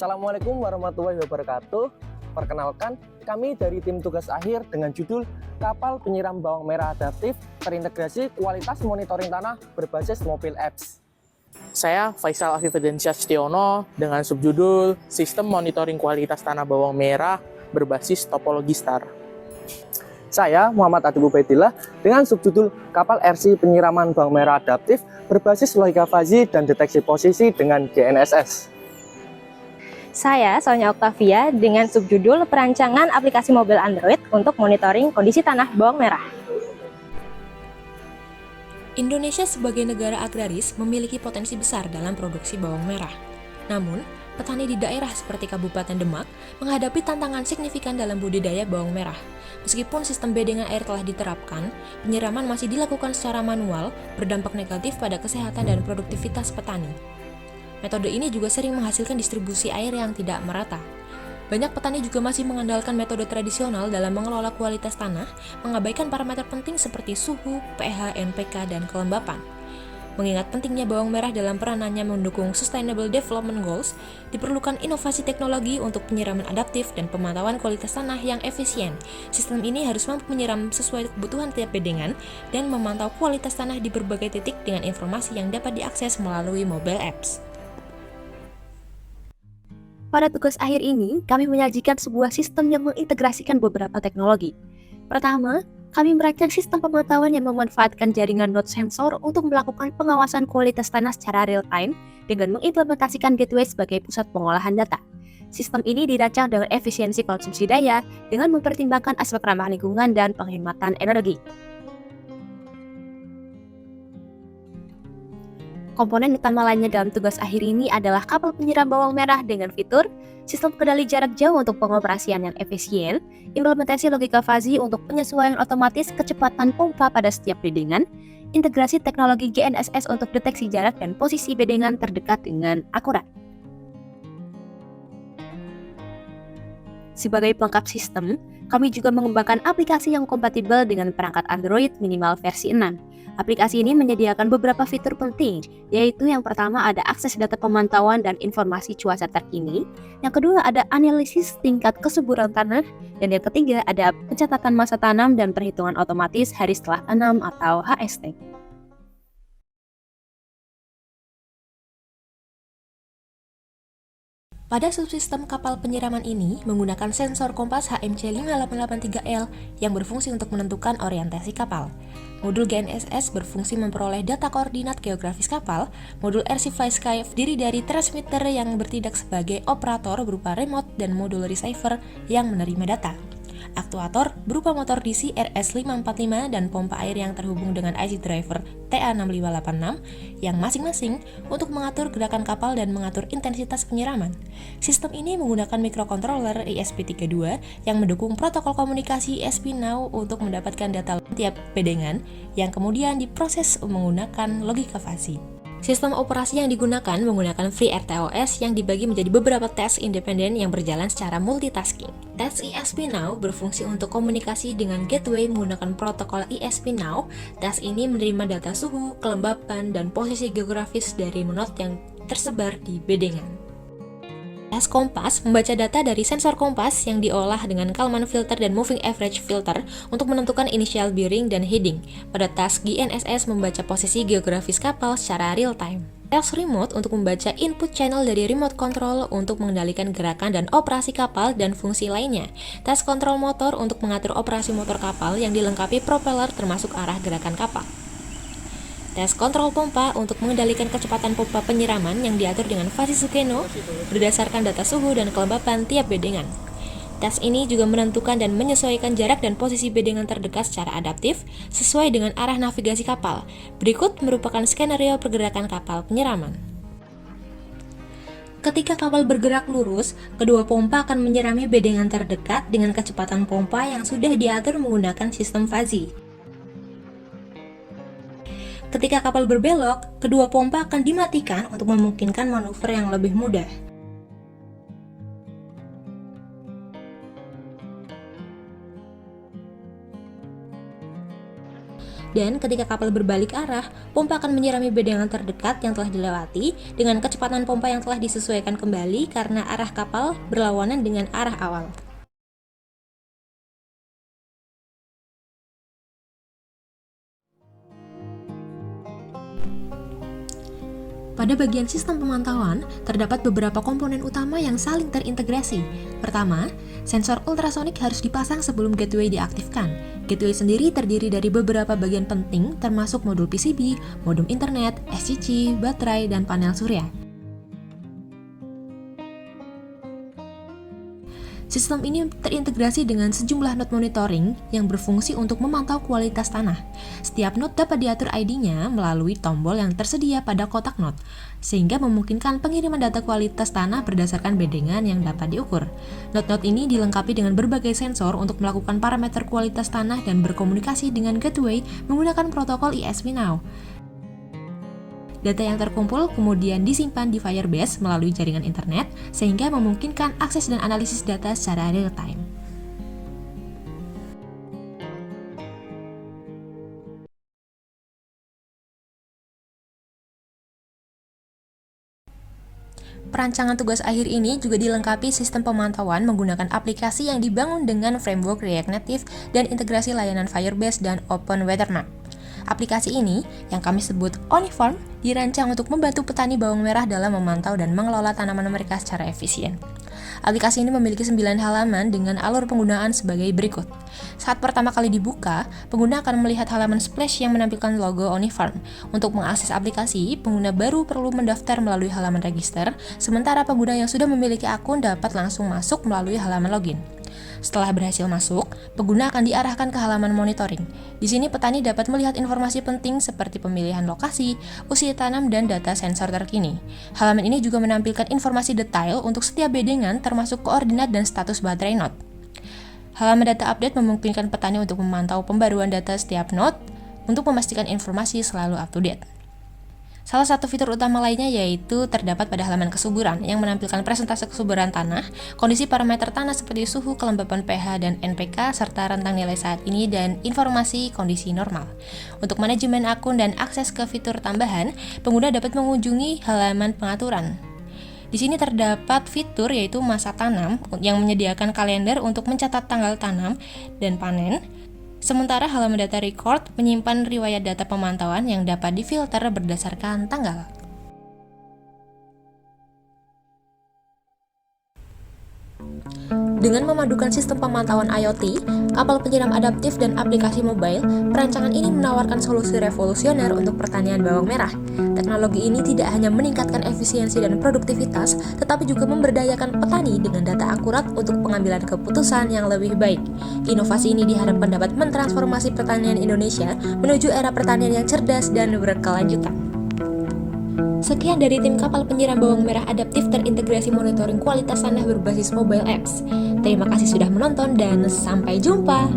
Assalamualaikum warahmatullahi wabarakatuh. Perkenalkan, kami dari tim tugas akhir dengan judul Kapal Penyiram Bawang Merah Adaptif Terintegrasi Kualitas Monitoring Tanah Berbasis Mobile Apps. Saya Faisal Afifedinsyah Setiono dengan subjudul Sistem Monitoring Kualitas Tanah Bawang Merah Berbasis Topologi STAR. Saya Muhammad Adib Ubaidillah dengan subjudul Kapal RC Penyiraman Bawang Merah Adaptif Berbasis Logika Fazi dan Deteksi Posisi dengan GNSS. Saya, Sonya Oktavia, dengan subjudul Perancangan Aplikasi Mobil Android untuk Monitoring Kondisi Tanah Bawang Merah. Indonesia sebagai negara agraris memiliki potensi besar dalam produksi bawang merah. Namun, petani di daerah seperti Kabupaten Demak menghadapi tantangan signifikan dalam budidaya bawang merah. Meskipun sistem bedengan air telah diterapkan, penyiraman masih dilakukan secara manual, berdampak negatif pada kesehatan dan produktivitas petani. Metode ini juga sering menghasilkan distribusi air yang tidak merata. Banyak petani juga masih mengandalkan metode tradisional dalam mengelola kualitas tanah, mengabaikan parameter penting seperti suhu, pH, NPK, dan kelembapan. Mengingat pentingnya bawang merah dalam peranannya mendukung Sustainable Development Goals, diperlukan inovasi teknologi untuk penyiraman adaptif dan pemantauan kualitas tanah yang efisien. Sistem ini harus mampu menyiram sesuai kebutuhan tiap bedengan dan memantau kualitas tanah di berbagai titik dengan informasi yang dapat diakses melalui mobile apps. Pada tugas akhir ini, kami menyajikan sebuah sistem yang mengintegrasikan beberapa teknologi. Pertama, kami merancang sistem pemantauan yang memanfaatkan jaringan node sensor untuk melakukan pengawasan kualitas tanah secara real-time dengan mengimplementasikan gateway sebagai pusat pengolahan data. Sistem ini dirancang dengan efisiensi konsumsi daya dengan mempertimbangkan aspek ramah lingkungan dan penghematan energi. Komponen utama lainnya dalam tugas akhir ini adalah kapal penyiram bawang merah dengan fitur sistem kendali jarak jauh untuk pengoperasian yang efisien, implementasi logika fazi untuk penyesuaian otomatis kecepatan pompa pada setiap bedengan, integrasi teknologi GNSS untuk deteksi jarak dan posisi bedengan terdekat dengan akurat. Sebagai pelengkap sistem, kami juga mengembangkan aplikasi yang kompatibel dengan perangkat Android minimal versi 6. Aplikasi ini menyediakan beberapa fitur penting, yaitu yang pertama ada akses data pemantauan dan informasi cuaca terkini, yang kedua ada analisis tingkat kesuburan tanah, dan yang ketiga ada pencatatan masa tanam dan perhitungan otomatis hari setelah tanam atau HST. Pada subsistem kapal penyiraman ini menggunakan sensor kompas HMC5883L yang berfungsi untuk menentukan orientasi kapal. Modul GNSS berfungsi memperoleh data koordinat geografis kapal. Modul RC FlySky terdiri dari transmitter yang bertindak sebagai operator berupa remote dan modul receiver yang menerima data. Aktuator berupa motor DC RS545 dan pompa air yang terhubung dengan IC driver TA6586 yang masing-masing untuk mengatur gerakan kapal dan mengatur intensitas penyiraman. Sistem ini menggunakan microcontroller ESP32 yang mendukung protokol komunikasi ESP-NOW untuk mendapatkan data tiap bedengan yang kemudian diproses menggunakan logika fazi. Sistem operasi yang digunakan menggunakan FreeRTOS yang dibagi menjadi beberapa task independen yang berjalan secara multitasking. Task ESP-NOW berfungsi untuk komunikasi dengan gateway menggunakan protokol ESP-NOW. Task ini menerima data suhu, kelembapan, dan posisi geografis dari node yang tersebar di bedengan. Task kompas membaca data dari sensor kompas yang diolah dengan Kalman filter dan moving average filter untuk menentukan initial bearing dan heading. Pada task GNSS membaca posisi geografis kapal secara real time. Task remote untuk membaca input channel dari remote control untuk mengendalikan gerakan dan operasi kapal dan fungsi lainnya. Task control motor untuk mengatur operasi motor kapal yang dilengkapi propeller termasuk arah gerakan kapal. Tes kontrol pompa untuk mengendalikan kecepatan pompa penyiraman yang diatur dengan fazi Sugeno berdasarkan data suhu dan kelembapan tiap bedengan. Tes ini juga menentukan dan menyesuaikan jarak dan posisi bedengan terdekat secara adaptif sesuai dengan arah navigasi kapal. Berikut merupakan skenario pergerakan kapal penyiraman. Ketika kapal bergerak lurus, kedua pompa akan menyirami bedengan terdekat dengan kecepatan pompa yang sudah diatur menggunakan sistem fazi. Ketika kapal berbelok, kedua pompa akan dimatikan untuk memungkinkan manuver yang lebih mudah. Dan ketika kapal berbalik arah, pompa akan menyirami bedengan terdekat yang telah dilewati dengan kecepatan pompa yang telah disesuaikan kembali karena arah kapal berlawanan dengan arah awal. Pada bagian sistem pemantauan, terdapat beberapa komponen utama yang saling terintegrasi. Pertama, sensor ultrasonik harus dipasang sebelum gateway diaktifkan. Gateway sendiri terdiri dari beberapa bagian penting termasuk modul PCB, modem internet, SCC, baterai, dan panel surya. Sistem ini terintegrasi dengan sejumlah node monitoring yang berfungsi untuk memantau kualitas tanah. Setiap node dapat diatur ID-nya melalui tombol yang tersedia pada kotak node, sehingga memungkinkan pengiriman data kualitas tanah berdasarkan bedengan yang dapat diukur. Node-node ini dilengkapi dengan berbagai sensor untuk melakukan parameter kualitas tanah dan berkomunikasi dengan gateway menggunakan protokol ESP-NOW. Data yang terkumpul kemudian disimpan di Firebase melalui jaringan internet sehingga memungkinkan akses dan analisis data secara real-time. Perancangan tugas akhir ini juga dilengkapi sistem pemantauan menggunakan aplikasi yang dibangun dengan framework React Native dan integrasi layanan Firebase dan OpenWeatherMap. Aplikasi ini, yang kami sebut OniFarm, dirancang untuk membantu petani bawang merah dalam memantau dan mengelola tanaman mereka secara efisien. Aplikasi ini memiliki 9 halaman dengan alur penggunaan sebagai berikut. Saat pertama kali dibuka, pengguna akan melihat halaman splash yang menampilkan logo OniFarm. Untuk mengakses aplikasi, pengguna baru perlu mendaftar melalui halaman register, sementara pengguna yang sudah memiliki akun dapat langsung masuk melalui halaman login. Setelah berhasil masuk, pengguna akan diarahkan ke halaman monitoring. Di sini petani dapat melihat informasi penting seperti pemilihan lokasi, usia tanam, dan data sensor terkini. Halaman ini juga menampilkan informasi detail untuk setiap bedengan termasuk koordinat dan status baterai node. Halaman data update memungkinkan petani untuk memantau pembaruan data setiap node untuk memastikan informasi selalu up to date. Salah satu fitur utama lainnya yaitu terdapat pada halaman kesuburan yang menampilkan presentase kesuburan tanah, kondisi parameter tanah seperti suhu, kelembapan pH, dan NPK, serta rentang nilai saat ini dan informasi kondisi normal. Untuk manajemen akun dan akses ke fitur tambahan, pengguna dapat mengunjungi halaman pengaturan. Di sini terdapat fitur yaitu masa tanam yang menyediakan kalender untuk mencatat tanggal tanam dan panen. Sementara halaman data record menyimpan riwayat data pemantauan yang dapat difilter berdasarkan tanggal. Dengan memadukan sistem pemantauan IoT, kapal penyiram adaptif, dan aplikasi mobile, perancangan ini menawarkan solusi revolusioner untuk pertanian bawang merah. Teknologi ini tidak hanya meningkatkan efisiensi dan produktivitas, tetapi juga memberdayakan petani dengan data akurat untuk pengambilan keputusan yang lebih baik. Inovasi ini diharapkan dapat mentransformasi pertanian Indonesia menuju era pertanian yang cerdas dan berkelanjutan. Sekian dari tim kapal penyiram bawang merah adaptif terintegrasi monitoring kualitas tanah berbasis mobile apps. Terima kasih sudah menonton dan sampai jumpa.